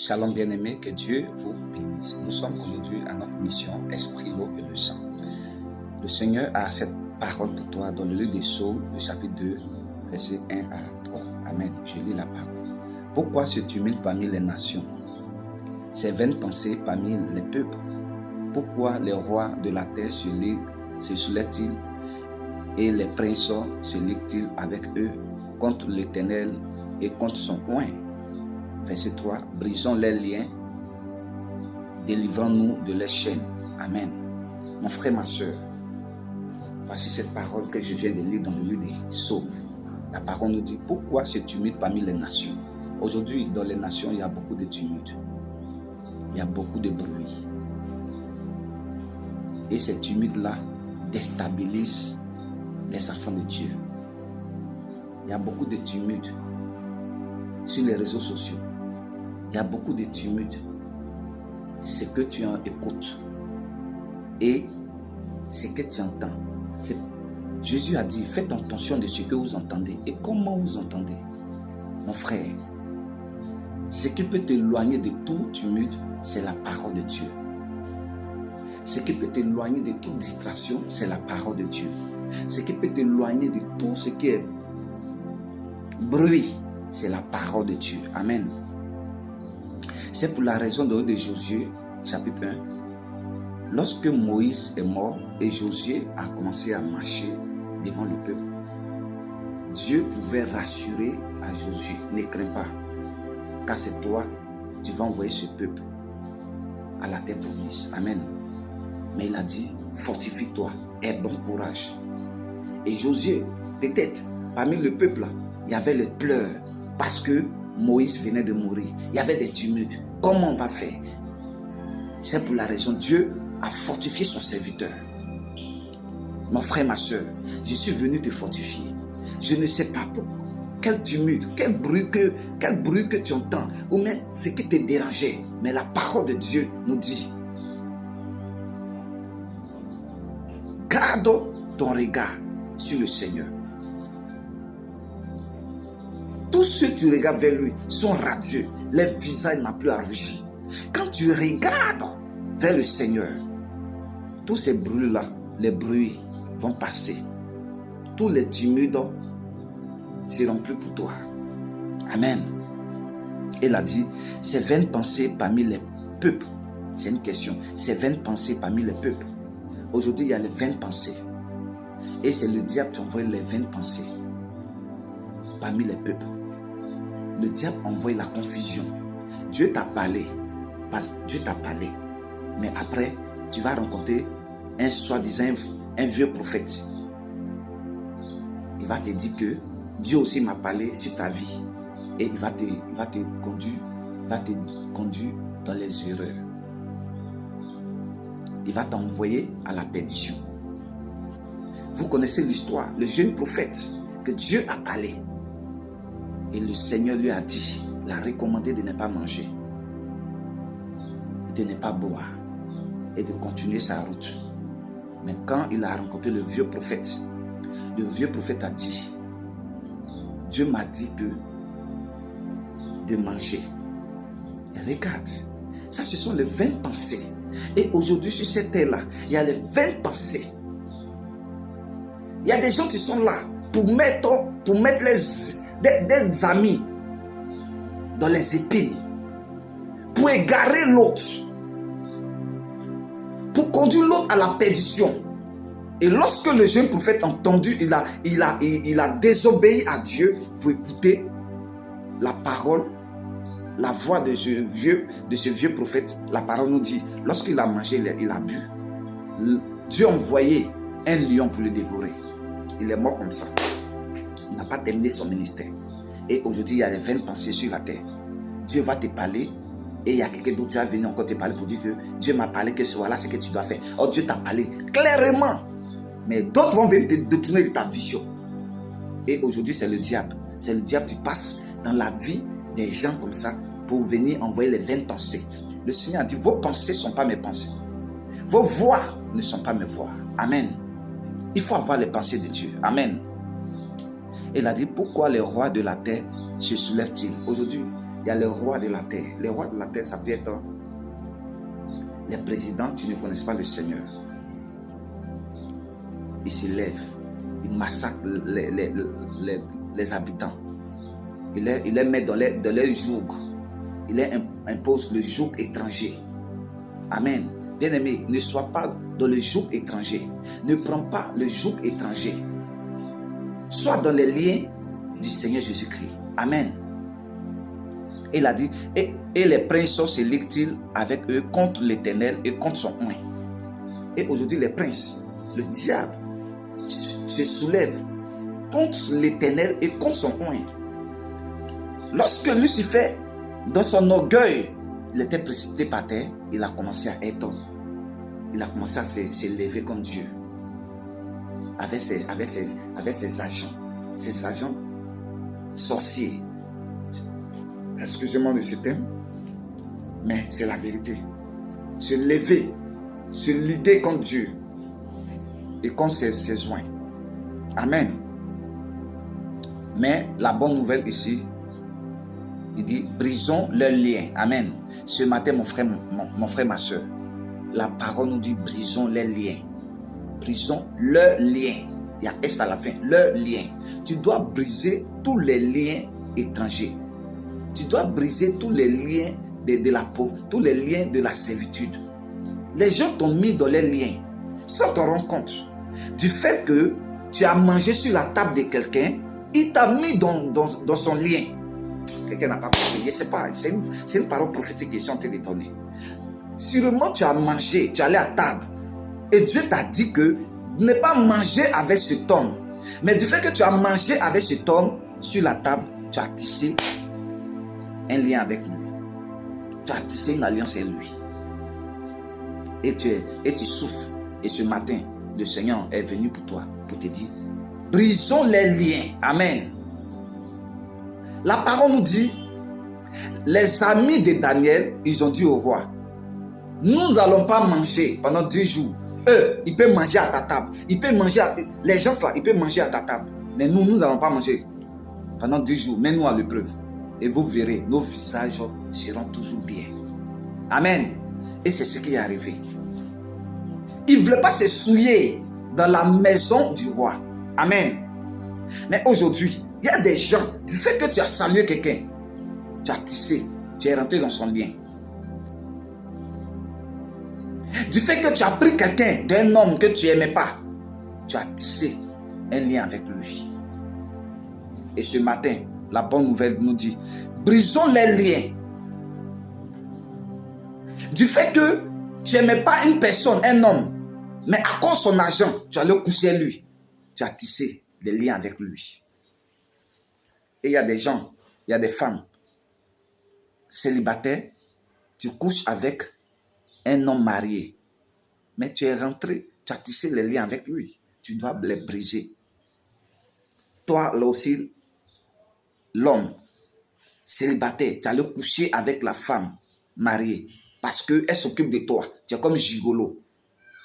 Shalom bien-aimés, que Dieu vous bénisse. Nous sommes aujourd'hui à notre mission Esprit, l'eau et le sang. Le Seigneur a cette parole pour toi dans le livre des Psaumes, le chapitre 2, versets 1 à 3. Amen. Je lis la parole. Pourquoi se tumulte parmi les nations, ces vaines pensées parmi les peuples? Pourquoi les rois de la terre se soulèvent-ils et les princes se liguent-ils avec eux contre l'Éternel et contre son oint? Verset 3. Brisons les liens, délivrons-nous de leurs chaînes. Amen. Mon frère, ma soeur, voici cette parole que je viens de lire dans le livre des Psaumes. La parole nous dit, pourquoi se tumulte parmi les nations? Aujourd'hui, dans les nations, il y a beaucoup de tumulte. Il y a beaucoup de bruit. Et ces tumultes-là déstabilisent les enfants de Dieu. Il y a beaucoup de tumultes sur les réseaux sociaux. Il y a beaucoup de tumultes. Ce que tu en écoutes et ce que tu entends. Jésus a dit, faites attention de ce que vous entendez. Et comment vous entendez? Mon frère, ce qui peut t'éloigner de tout tumulte, c'est la parole de Dieu. Ce qui peut t'éloigner de toute distraction, c'est la parole de Dieu. Ce qui peut t'éloigner de tout ce qui est bruit, c'est la parole de Dieu. Amen. C'est pour la raison de Josué, chapitre 1. Lorsque Moïse est mort et Josué a commencé à marcher devant le peuple, Dieu pouvait rassurer à Josué, ne crains pas, car c'est toi, tu vas envoyer ce peuple à la terre promise. Amen. Mais il a dit, fortifie-toi, aie bon courage. Et Josué, peut-être, parmi le peuple, il y avait les pleurs, parce que Moïse venait de mourir. Il y avait des tumultes. Comment on va faire? C'est pour la raison, Dieu a fortifié son serviteur. Mon frère, ma soeur, je suis venu te fortifier. Je ne sais pas pour quel tumulte, quel bruit que tu entends, ou même ce qui te dérangeait. Mais la parole de Dieu nous dit, garde ton regard sur le Seigneur. Tous ceux que tu regardes vers lui sont radieux. Les visages n'ont plus à rougir. Quand tu regardes vers le Seigneur, tous ces bruits-là, les bruits vont passer. Tous les tumultes ne seront plus pour toi. Amen. Il a dit, ces vaines pensées parmi les peuples. C'est une question. Ces vaines pensées parmi les peuples. Aujourd'hui, il y a les vaines pensées. Et c'est le diable qui envoie les vaines pensées parmi les peuples. Le diable envoie la confusion. Dieu t'a parlé. Dieu t'a parlé. Mais après, tu vas rencontrer un soi-disant un vieux prophète. Il va te dire que Dieu aussi m'a parlé sur ta vie. Et il va te conduire dans les erreurs. Il va t'envoyer à la perdition. Vous connaissez l'histoire, le jeune prophète que Dieu a parlé. Et le Seigneur lui a dit, l'a recommandé de ne pas manger, de ne pas boire et de continuer sa route. Mais quand il a rencontré le vieux prophète a dit, Dieu m'a dit de manger. Et regarde, ça ce sont les vaines pensées. Et aujourd'hui sur cette terre-là, il y a les vaines pensées. Il y a des gens qui sont là pour mettre des amis dans les épines, pour égarer l'autre, pour conduire l'autre à la perdition. Et lorsque le jeune prophète a entendu, il a désobéi à Dieu pour écouter la parole, la voix de ce vieux prophète. La parole nous dit, lorsqu'il a mangé, il a bu. Dieu a envoyé un lion pour le dévorer. Il est mort comme ça. Il n'a pas terminé son ministère. Et aujourd'hui, il y a les vaines pensées sur la terre. Dieu va te parler et il y a quelqu'un d'autre qui va venir encore te parler pour dire que Dieu m'a parlé que voilà ce que tu dois faire. Oh, Dieu t'a parlé clairement. Mais d'autres vont venir te détourner de ta vision. Et aujourd'hui, c'est le diable. C'est le diable qui passe dans la vie des gens comme ça pour venir envoyer les vaines pensées. Le Seigneur a dit, vos pensées ne sont pas mes pensées. Vos voix ne sont pas mes voix. Amen. Il faut avoir les pensées de Dieu. Amen. Il a dit, pourquoi les rois de la terre se soulèvent-ils? Aujourd'hui, Il y a les rois de la terre. Les rois de la terre, ça peut être les présidents qui ne connaissent pas le Seigneur. Ils se lèvent, ils massacrent les habitants. Ils les mettent dans leur joug. Ils leur imposent le joug étranger. Amen. Bien-aimé, ne sois pas dans le joug étranger. Ne prends pas le joug étranger. Sois dans les liens du Seigneur Jésus-Christ. Amen. Il a dit, et les princes se liguent-ils avec eux contre l'Éternel et contre son oint. Et aujourd'hui, les princes, le diable, se soulève contre l'Éternel et contre son oint. Lorsque Lucifer, dans son orgueil, il était précipité par terre, il a commencé à être homme. Il a commencé à se lever contre Dieu. Avec ses agents sorciers. Excusez-moi de ce thème, mais c'est la vérité. Se lever, se liguer contre Dieu et contre ses joints. Amen. Mais la bonne nouvelle ici, il dit, brisons leurs liens. Amen. Ce matin, mon frère, ma soeur, la parole nous dit, brisons les liens. Brisons leurs liens. Il y a S à la fin, leurs liens. Tu dois briser tous les liens étrangers. Tu dois briser tous les liens de la pauvreté, tous les liens de la servitude. Les gens t'ont mis dans les liens sans te rendre compte. Du fait que tu as mangé sur la table de quelqu'un, il t'a mis dans son lien. Quelqu'un n'a pas compris. Je ne sais pas, c'est une parole prophétique que je suis en train de donner. Sûrement tu as mangé, tu es allé à table. Et Dieu t'a dit que ne pas manger avec cet homme. Mais du fait que tu as mangé avec cet homme sur la table, tu as tissé un lien avec lui. Tu as tissé une alliance avec lui. Et tu souffres. Et ce matin, le Seigneur est venu pour toi, pour te dire, brisons les liens. Amen. La parole nous dit, les amis de Daniel, ils ont dit au roi, nous n'allons pas manger pendant 10 jours. Eux, ils peuvent manger à ta table. Ils peuvent manger les gens là, ils peuvent manger à ta table. Mais nous n'allons pas manger pendant 10 jours. Mets-nous à l'épreuve. Et vous verrez, nos visages seront toujours bien. Amen. Et c'est ce qui est arrivé. Ils ne voulaient pas se souiller dans la maison du roi. Amen. Mais aujourd'hui, il y a des gens, du fait que tu as salué quelqu'un, tu as tissé, tu es rentré dans son lien. Du fait que tu as pris quelqu'un d'un homme que tu n'aimais pas, tu as tissé un lien avec lui. Et ce matin, la bonne nouvelle nous dit, brisons les liens. Du fait que tu n'aimais pas une personne, un homme, mais à cause de son argent, tu allais coucher avec lui. Tu as tissé des liens avec lui. Et il y a des gens, il y a des femmes célibataires, tu couches avec un homme marié, mais tu es rentré, tu as tissé les liens avec lui. Tu dois les briser. Toi, là aussi, l'homme célibataire, tu as le coucher avec la femme mariée parce qu'elle s'occupe de toi. Tu es comme gigolo.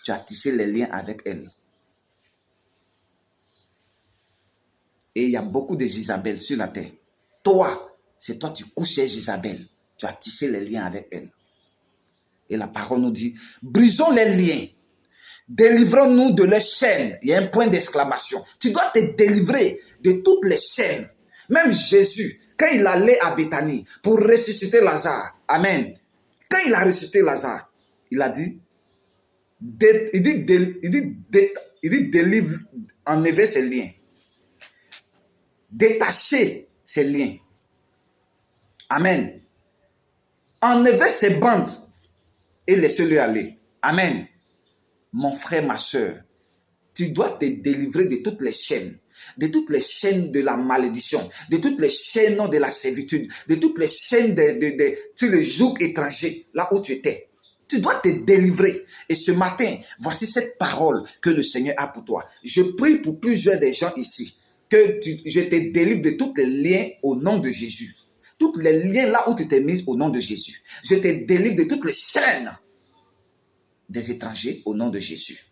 Tu as tissé les liens avec elle. Et il y a beaucoup de Isabelle sur la terre. Toi, c'est toi qui couches avec Isabelle. Tu as tissé les liens avec elle. Et la parole nous dit, brisons les liens. Délivrons-nous de leurs chaînes. Il y a un point d'exclamation. Tu dois te délivrer de toutes les chaînes. Même Jésus, quand il allait à Béthanie pour ressusciter Lazare, amen. Quand il a ressuscité Lazare, il a dit, délivre, enlevez ces liens. Détachez ces liens. Amen. Enlevez ces bandes et laissez-le aller. Amen. Mon frère, ma soeur, tu dois te délivrer de toutes les chaînes. De toutes les chaînes de la malédiction, de toutes les chaînes de la servitude, de toutes les chaînes sur le joug étranger, là où tu étais. Tu dois te délivrer. Et ce matin, voici cette parole que le Seigneur a pour toi. Je prie pour plusieurs des gens ici, que je te délivre de tous les liens au nom de Jésus. Tous les liens là où tu t'es mis au nom de Jésus. Je te délivre de toutes les chaînes des étrangers au nom de Jésus.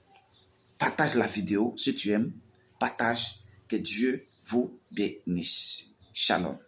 Partage la vidéo si tu aimes. Partage. Que Dieu vous bénisse. Shalom.